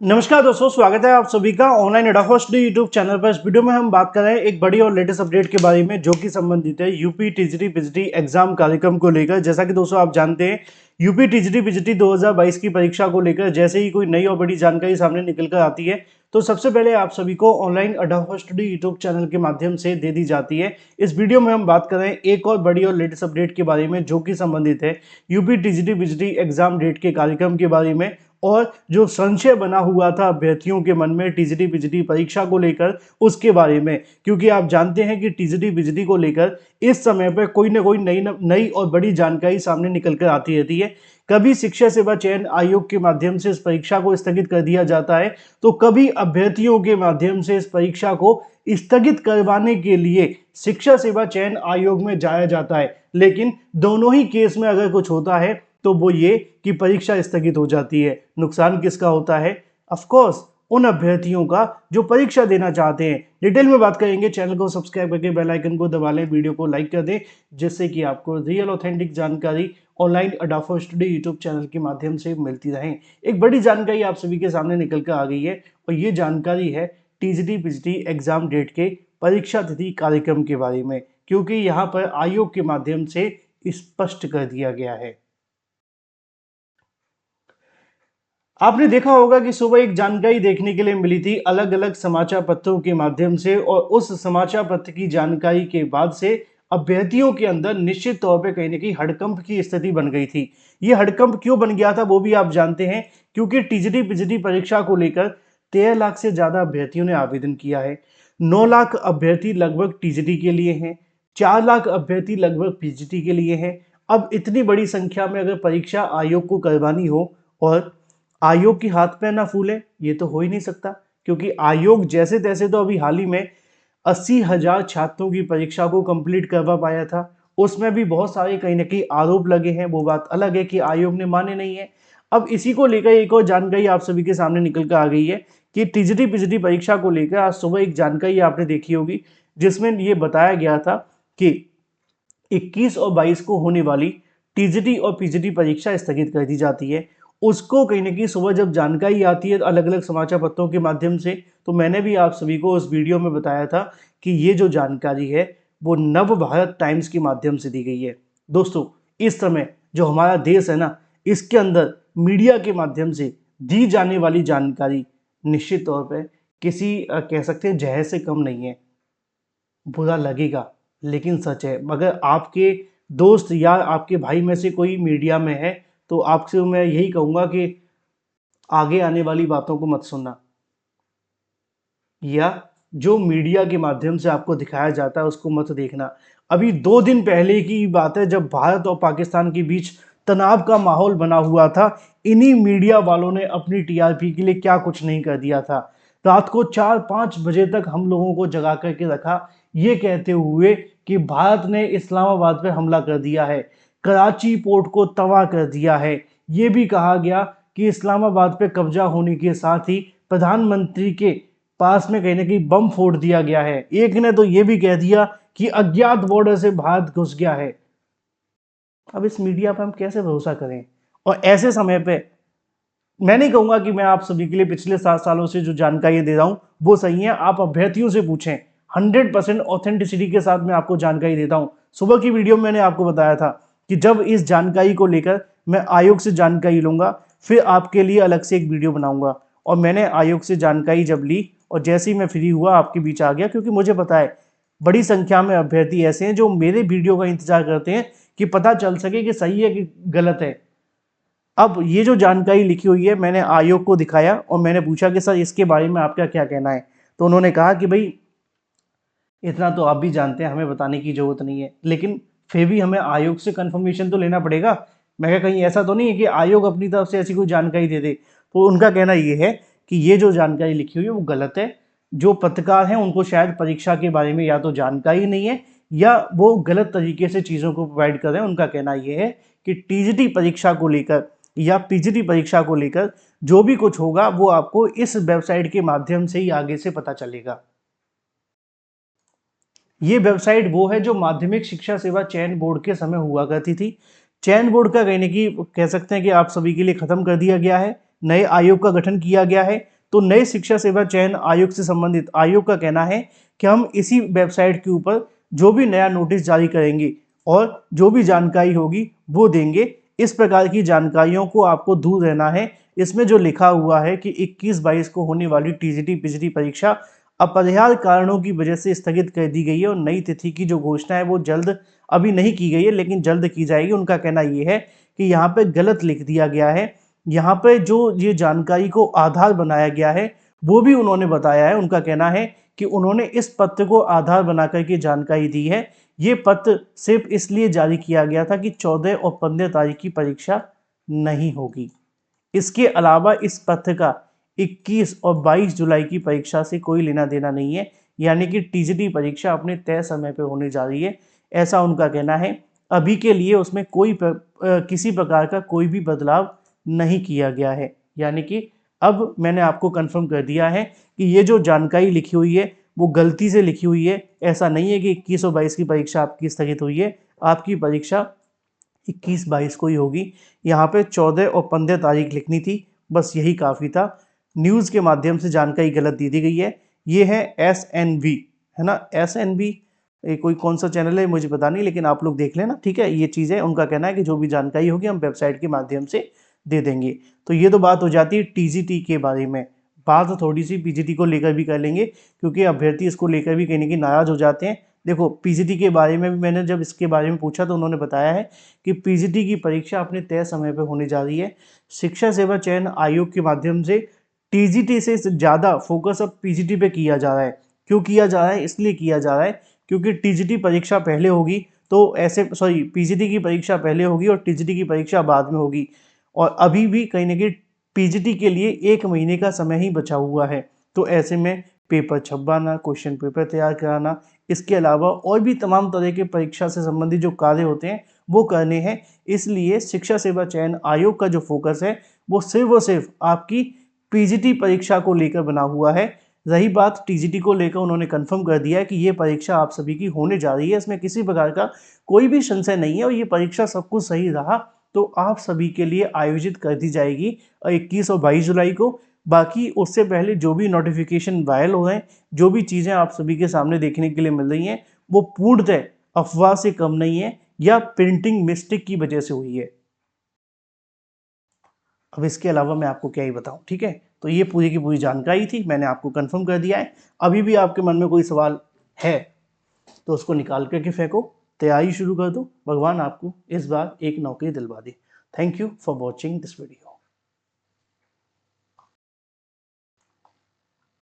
नमस्कार दोस्तों, स्वागत है आप सभी का ऑनलाइन अड्डा स्टडी यूट्यूब चैनल पर। इस वीडियो में हम बात कर रहे हैं एक बड़ी और लेटेस्ट अपडेट के बारे में, जो कि संबंधित है यूपी टीजीटी पीजीटी एग्जाम कार्यक्रम को लेकर। जैसा कि दोस्तों आप जानते हैं, यूपी टीजीटी पीजीटी 2022 की परीक्षा को लेकर जैसे ही कोई नई और बड़ी जानकारी सामने निकल कर आती है तो सबसे पहले आप सभी को ऑनलाइन अड्डा स्टडी यूट्यूब चैनल के माध्यम से दे दी जाती है। इस वीडियो में हम बात कर रहे हैं एक और बड़ी और लेटेस्ट अपडेट के बारे में, जो कि संबंधित है UP TGT PGT exam date के कार्यक्रम के बारे में, और जो संशय बना हुआ था अभ्यर्थियों के मन में टीजीटी पीजीटी परीक्षा को लेकर उसके बारे में। क्योंकि आप जानते हैं कि टीजीटी पीजीटी को लेकर इस समय पर कोई ना कोई नई और बड़ी जानकारी सामने निकल कर आती रहती है। कभी शिक्षा सेवा चयन आयोग के माध्यम से इस परीक्षा को स्थगित कर दिया जाता है, तो कभी अभ्यर्थियों के माध्यम से इस परीक्षा को स्थगित करवाने के लिए शिक्षा सेवा चयन आयोग में जाया जाता है। लेकिन दोनों ही केस में अगर कुछ होता है तो वो ये कि परीक्षा स्थगित हो जाती है। नुकसान किसका होता है? ऑफ कोर्स उन अभ्यर्थियों का जो परीक्षा देना चाहते हैं। डिटेल में बात करेंगे। चैनल को सब्सक्राइब करके बेल आइकन को दबा लें, वीडियो को लाइक कर दें, जिससे कि आपको रियल ऑथेंटिक जानकारी ऑनलाइन अड्डा स्टडी यूट्यूब चैनल के माध्यम से मिलती रहे। एक बड़ी जानकारी आप सभी के सामने निकल कर आ गई है, और ये जानकारी है टीजीटी पीजीटी एग्जाम डेट के परीक्षा तिथि कार्यक्रम के बारे में। क्योंकि यहाँ पर आयोग के माध्यम से स्पष्ट कर दिया गया है। आपने देखा होगा कि सुबह एक जानकारी देखने के लिए मिली थी अलग अलग समाचार पत्रों के माध्यम से, और उस समाचार पत्र की जानकारी के बाद से अभ्यर्थियों के अंदर निश्चित तौर पे कहीं ना कहीं हड़कंप की स्थिति बन गई थी। ये हड़कंप क्यों बन गया था वो भी आप जानते हैं, क्योंकि टीजीटी पीजीटी परीक्षा को लेकर 13 लाख से ज्यादा अभ्यर्थियों ने आवेदन किया है। 9 लाख अभ्यर्थी लगभग टीजीटी के लिए हैं, 4 लाख अभ्यर्थी लगभग पीजीटी के लिए हैं। अब इतनी बड़ी संख्या में अगर परीक्षा आयोग को करवानी हो और आयोग की हाथ पैर ना फूले, ये तो हो ही नहीं सकता। क्योंकि आयोग जैसे तैसे तो अभी हाल ही में 80,000 छात्रों की परीक्षा को कंप्लीट करवा पाया था। उसमें भी बहुत सारे कहीं ना कहीं आरोप लगे हैं, वो बात अलग है कि आयोग ने माने नहीं है। अब इसी को लेकर एक और जानकारी आप सभी के सामने निकल कर आ गई है कि टीजीटी पीजीटी परीक्षा को लेकर आज सुबह एक जानकारी आपने देखी होगी, जिसमें ये बताया गया था कि 21 और 22 को होने वाली टीजीटी और पीजीटी परीक्षा स्थगित कर दी जाती है। उसको कहीं ना कहीं सुबह जब जानकारी आती है अलग अलग समाचार पत्रों के माध्यम से, तो मैंने भी आप सभी को उस वीडियो में बताया था कि ये जो जानकारी है वो नव भारत टाइम्स के माध्यम से दी गई है। दोस्तों, इस समय जो हमारा देश है ना, इसके अंदर मीडिया के माध्यम से दी जाने वाली जानकारी निश्चित तौर पर किसी कह सकते हैं जहर से कम नहीं है। बुरा लगेगा लेकिन सच है। मगर आपके दोस्त या आपके भाई में से कोई मीडिया में है तो आपसे मैं यही कहूंगा कि आगे आने वाली बातों को मत सुनना, या जो मीडिया के माध्यम से आपको दिखाया जाता है उसको मत देखना। अभी 2 दिन पहले की बात है जब भारत और पाकिस्तान के बीच तनाव का माहौल बना हुआ था, इन्हीं मीडिया वालों ने अपनी टीआरपी के लिए क्या कुछ नहीं कर दिया था। रात को 4-5 बजे तक हम लोगों को जगा करके रखा, ये कहते हुए कि भारत ने इस्लामाबाद पर हमला कर दिया है, कराची पोर्ट को तबाह कर दिया है। ये भी कहा गया कि इस्लामाबाद पे कब्जा होने के साथ ही प्रधानमंत्री के पास में कहीं ना कहीं बम फोड़ दिया गया है। एक ने तो ये भी कह दिया कि अज्ञात बॉर्डर से भारत घुस गया है। अब इस मीडिया पर हम कैसे भरोसा करें? और ऐसे समय पे मैं नहीं कहूंगा कि मैं आप सभी के लिए पिछले 7 सालों से जो जानकारी दे रहा हूं वो सही है। आप अभ्यर्थियों से पूछें, 100% ऑथेंटिसिटी के साथ मैं आपको जानकारी देता हूं। सुबह की वीडियो में मैंने आपको बताया था कि जब इस जानकारी को लेकर मैं आयोग से जानकारी लूंगा फिर आपके लिए अलग से एक वीडियो बनाऊंगा। और मैंने आयोग से जानकारी जब ली और जैसे ही मैं फ्री हुआ आपके बीच आ गया, क्योंकि मुझे पता है बड़ी संख्या में अभ्यर्थी ऐसे हैं जो मेरे वीडियो का इंतजार करते हैं कि पता चल सके कि सही है कि गलत है। अब ये जो जानकारी लिखी हुई है मैंने आयोग को दिखाया और मैंने पूछा कि सर इसके बारे में आपका क्या कहना है। तो उन्होंने कहा कि भाई इतना तो आप भी जानते हैं, हमें बताने की जरूरत नहीं है, लेकिन फिर भी हमें आयोग से कंफर्मेशन तो लेना पड़ेगा। मैं कहा कहीं ऐसा तो नहीं है कि आयोग अपनी तरफ से ऐसी कोई जानकारी दे दे। तो उनका कहना ये है कि ये जो जानकारी लिखी हुई है वो गलत है। जो पत्रकार हैं उनको शायद परीक्षा के बारे में या तो जानकारी नहीं है या वो गलत तरीके से चीज़ों को प्रोवाइड कर रहे हैं। उनका कहना ये है कि टीजीटी परीक्षा को लेकर या पीजीटी परीक्षा को लेकर जो भी कुछ होगा वो आपको इस वेबसाइट के माध्यम से ही आगे से पता चलेगा। ये वेबसाइट वो है जो माध्यमिक शिक्षा सेवा चयन बोर्ड के समय हुआ करती थी। चयन बोर्ड का कहने की कह सकते हैं कि आप सभी के लिए खत्म कर दिया गया है, नए आयोग का गठन किया गया है। तो नए शिक्षा सेवा चयन आयोग से संबंधित आयोग का कहना है कि हम इसी वेबसाइट के ऊपर जो भी नया नोटिस जारी करेंगे और जो भी जानकारी होगी वो देंगे। इस प्रकार की जानकारियों को आपको दूर रहना है। इसमें जो लिखा हुआ है कि 21-22 को होने वाली टीजीटी पीजीटी परीक्षा अपरिहार्य कारणों की वजह से स्थगित कर दी गई है और नई तिथि की जो घोषणा है वो जल्द अभी नहीं की गई है, लेकिन जल्द की जाएगी। उनका कहना ये है कि यहाँ पे गलत लिख दिया गया है। यहाँ पे जो ये जानकारी को आधार बनाया गया है वो भी उन्होंने बताया है। उनका कहना है कि उन्होंने इस पत्र को आधार बना करके जानकारी दी है। ये पत्र सिर्फ इसलिए जारी किया गया था कि 14 और 15 तारीख की परीक्षा नहीं होगी। इसके अलावा इस पत्र का 21 और 22 जुलाई की परीक्षा से कोई लेना देना नहीं है, यानी कि टीजीटी परीक्षा अपने तय समय पर होने जा रही है, ऐसा उनका कहना है। अभी के लिए उसमें किसी प्रकार का कोई भी बदलाव नहीं किया गया है, यानी कि अब मैंने आपको कंफर्म कर दिया है कि ये जो जानकारी लिखी हुई है वो गलती से लिखी हुई है। ऐसा नहीं है कि 21 और 22 की परीक्षा आपकी स्थगित हुई है, आपकी परीक्षा 21-22 को ही होगी। यहाँ पे 14 और 15 तारीख लिखनी थी, बस यही काफ़ी था। न्यूज़ के माध्यम से जानकारी गलत दे दी गई है। ये है SNV, है ना, SNV कोई कौन सा चैनल है मुझे पता नहीं, लेकिन आप लोग देख लेना, ठीक है। ये चीज़ है, उनका कहना है कि जो भी जानकारी होगी हम वेबसाइट के माध्यम से दे देंगे। तो ये तो बात हो जाती है टीजीटी के बारे में। बात थोड़ी सी पीजीटी को लेकर भी कर लेंगे, क्योंकि अभ्यर्थी इसको लेकर भी कहीं ना कहीं नाराज हो जाते हैं। देखो, पीजीटी के बारे में भी मैंने जब इसके बारे में पूछा तो उन्होंने बताया है कि पीजीटी की परीक्षा अपने तय समय पर होने जा रही है। शिक्षा सेवा चयन आयोग के माध्यम से टीजीटी से ज़्यादा फोकस अब पीजीटी पे किया जा रहा है। क्यों किया जा रहा है? इसलिए किया जा रहा है क्योंकि टीजीटी परीक्षा पहले होगी, तो ऐसे पीजीटी की परीक्षा पहले होगी और टीजीटी की परीक्षा बाद में होगी। और अभी भी कहीं ना कहीं पीजीटी के लिए 1 महीने का समय ही बचा हुआ है। तो ऐसे में पेपर छपवाना, क्वेश्चन पेपर तैयार कराना, इसके अलावा और भी तमाम तरह के परीक्षा से संबंधित जो कार्य होते हैं वो करने हैं। इसलिए शिक्षा सेवा चयन आयोग का जो फोकस है वो सिर्फ और सिर्फ आपकी पीजीटी परीक्षा को लेकर बना हुआ है। रही बात टीजीटी को लेकर, उन्होंने कंफर्म कर दिया है कि ये परीक्षा आप सभी की होने जा रही है, इसमें किसी प्रकार का कोई भी संशय नहीं है और ये परीक्षा सब कुछ सही रहा तो आप सभी के लिए आयोजित कर दी जाएगी 21 और 22 जुलाई को। बाकी उससे पहले जो भी नोटिफिकेशन वायरल हो रहे हैं, जो भी चीज़ें आप सभी के सामने देखने के लिए मिल रही हैं, वो पूर्णतः अफवाह से कम नहीं है या प्रिंटिंग मिस्टेक की वजह से हुई है। अब इसके अलावा मैं आपको क्या ही बताऊं, ठीक है। तो ये पूरी की पूरी जानकारी थी, मैंने आपको कंफर्म कर दिया है। अभी भी आपके मन में कोई सवाल है तो उसको निकाल करके फेंको, तैयारी शुरू कर दो। भगवान आपको इस बार एक नौकरी दिलवा दे। Thank you for watching this video.